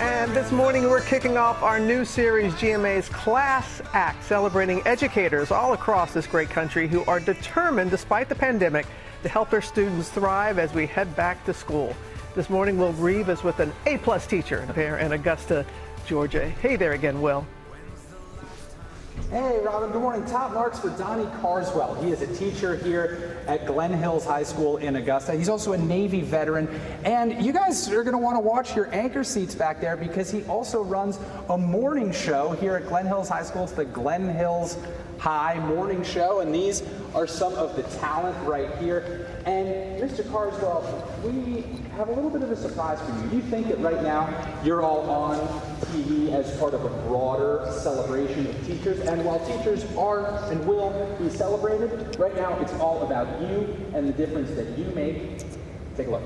And this morning we're kicking off our new series, GMA's Class Act, celebrating educators all across this great country who are determined, despite the pandemic, to help their students thrive as we head back to school. This morning, Will Grieve is with an A-plus teacher there in Augusta, Georgia. Hey there again, Will. Hey, Robin, good morning. Top marks for Donny Carswell. He is a teacher here at Glen Hills High School in Augusta. He's also a Navy veteran. And you guys are going to want to watch your anchor seats back there because he also runs a morning show here at Glen Hills High School. It's the Glen Hills High Morning Show, and these are some of the talent right here. And Mr. Carswell, we have a little bit of a surprise for you. You think that right now you're all on TV as part of a broader celebration of teachers, and while teachers are and will be celebrated, right now it's all about you and the difference that you make. Take a look.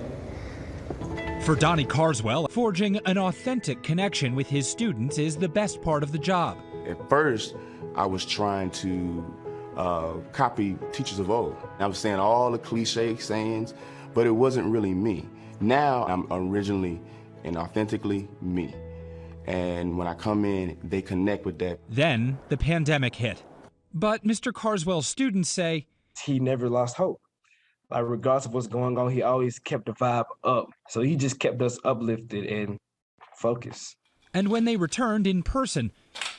For Donny Carswell, forging an authentic connection with his students is the best part of the job. At first, I was trying to copy teachers of old. I was saying all the cliche sayings, but it wasn't really me. Now I'm originally and authentically me. And when I come in, they connect with that. Then the pandemic hit. But Mr. Carswell's students say he never lost hope. Like, regardless of what's going on, he always kept the vibe up. So he just kept us uplifted and focused. And when they returned in person,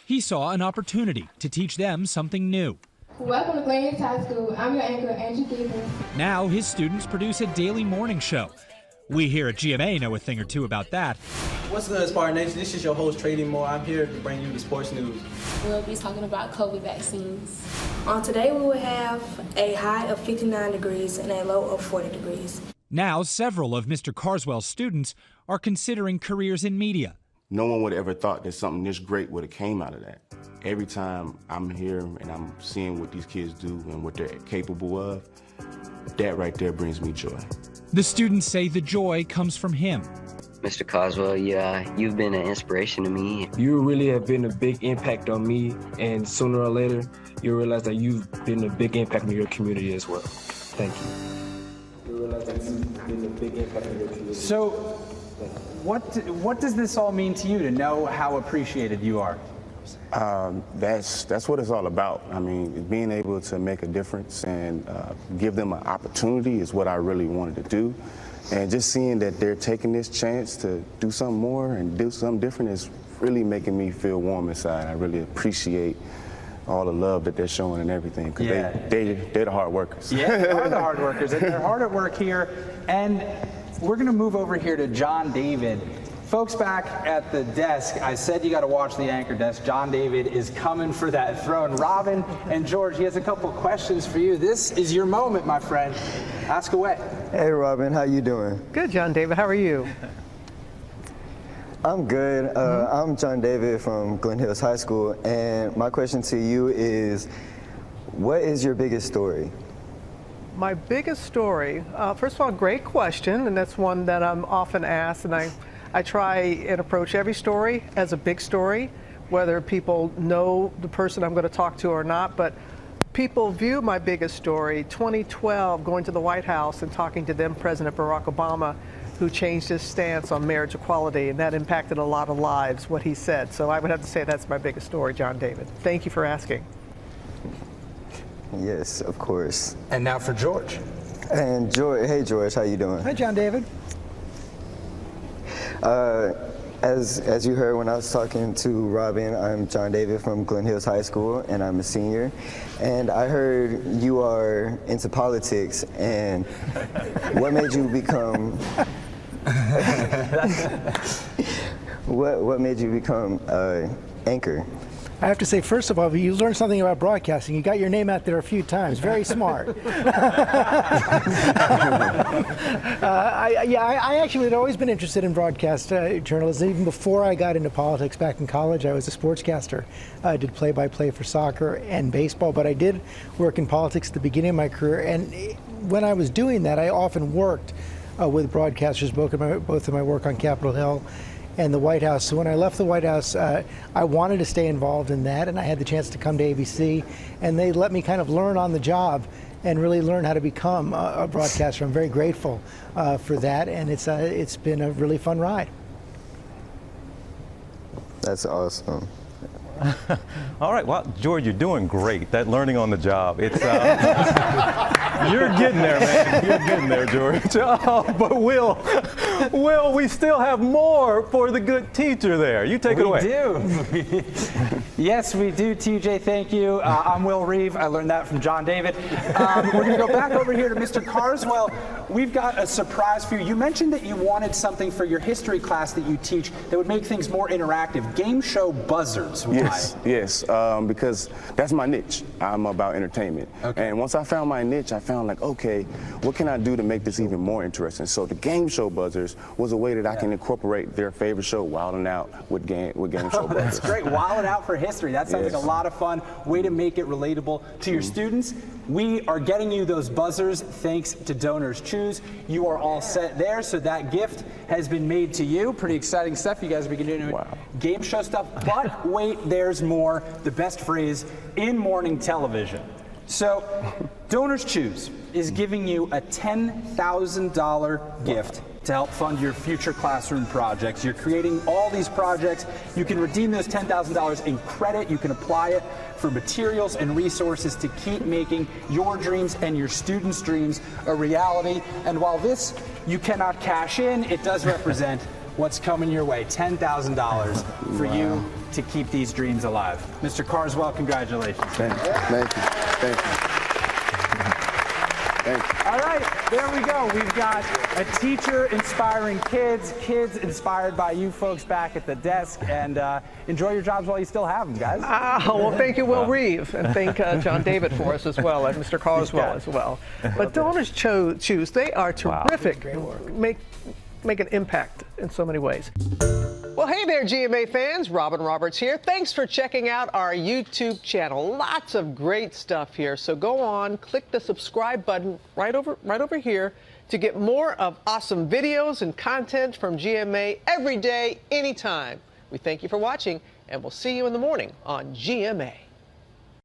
he saw an opportunity to teach them something new. Welcome to Glen Hills High School. I'm your anchor, Angie Gibbons. Now his students produce a daily morning show. We here at GMA know a thing or two about that. What's good, Spartan Nation? This is your host, Trading Moore. I'm here to bring you the sports news. We'll be talking about COVID vaccines. Today we will have a high of 59 degrees and a low of 40 degrees. Now several of Mr. Carswell's students are considering careers in media. No one would have ever thought that something this great would have came out of that. Every time I'm here and I'm seeing what these kids do and what they're capable of, that right there brings me joy. The students say the joy comes from him. Mr. Carswell, you've been an inspiration to me. You really have been a big impact on me, and sooner or later, you'll realize that you've been a big impact on your community as well. Thank you. You'll realize that you've been a big impact on your community. So, what does this all mean to you to know how appreciated you are? That's what it's all about. I mean, being able to make a difference and give them an opportunity is what I really wanted to do. And just seeing that they're taking this chance to do something more and do something different is really making me feel warm inside. I really appreciate all the love that they're showing and everything, because they're the hard workers. Yeah, they are the hard workers, and they're hard at work here. And we're going to move over here to John David. Folks back at the desk, I said you got to watch the anchor desk. John David is coming for that throne. Robin and George, he has a couple questions for you. This is your moment, my friend. Ask away. Hey, Robin, how you doing? Good, John David. How are you? I'm good. I'm John David from Glen Hills High School, and my question to you is, what is your biggest story? My biggest story, first of all, great question, and that's one that I'm often asked, and I try and approach every story as a big story, whether people know the person I'm going to talk to or not. But people view my biggest story, 2012, going to the White House and talking to then President Barack Obama, who changed his stance on marriage equality, and that impacted a lot of lives, what he said. So I would have to say that's my biggest story, John David. Thank you for asking. Yes, of course. And now for George. And George, hey George, how you doing? Hi, John David. As you heard when I was talking to Robin, I'm John David from Glen Hills High School, and I'm a senior. And I heard you are into politics, and what made you become what made you become anchor? I have to say, first of all, you learned something about broadcasting. You got your name out there a few times. Very smart. I actually had always been interested in broadcast journalism. Even before I got into politics back in college, I was a sportscaster. I did play-by-play for soccer and baseball, but I did work in politics at the beginning of my career. And when I was doing that, I often worked with broadcasters, both in my work on Capitol Hill and the White House. So when I left the White House, I wanted to stay involved in that, and I had the chance to come to ABC, and they let me kind of learn on the job and really learn how to become a broadcaster. I'm very grateful for that, and it's been a really fun ride. That's awesome. All right, well, George, you're doing great. That learning on the job, it's you're getting there, man. You're getting there, George. Oh, but Will, we still have more for the good teacher there. You take it away. We do. Yes, we do, TJ. Thank you. I'm Will Reeve. I learned that from John David. We're going to go back over here to Mr. Carswell. We've got a surprise for you. You mentioned that you wanted something for your history class that you teach that would make things more interactive. Game show buzzers. Why? Yes, because that's my niche. I'm about entertainment. Okay. And once I found my niche, I found like, okay, what can I do to make this even more interesting? So the game show buzzers was a way that I can incorporate their favorite show, Wildin' Out, with game show buzzers. That's great. Wildin' Out for history. That sounds like a lot of fun. Way to make it relatable to your students. We are getting you those buzzers thanks to Donors Choose. You are all set there, so that gift has been made to you. Pretty exciting stuff. You guys are beginning to do game show stuff. But wait, there's more. The best phrase in morning television. So, Donors Choose is giving you a $10,000 gift to help fund your future classroom projects. You're creating all these projects. You can redeem those $10,000 in credit. You can apply it for materials and resources to keep making your dreams and your students' dreams a reality. And while this you cannot cash in, it does represent what's coming your way. $10,000 for you to keep these dreams alive. Mr. Carswell, congratulations. Thank you. Thank you. Thank you. Thank you. All right, there we go. We've got a teacher inspiring kids, kids inspired by you folks back at the desk, and enjoy your jobs while you still have them, guys. Well, thank you, Will Reeve, and thank John David for us as well, and Mr. Carswell as well. But Donors Choose, they are terrific. Make an impact in so many ways. Well, hey there, GMA fans. Robin Roberts here. Thanks for checking out our YouTube channel. Lots of great stuff here. So go on, click the subscribe button right over here to get more of awesome videos and content from GMA every day, anytime. We thank you for watching, and we'll see you in the morning on GMA.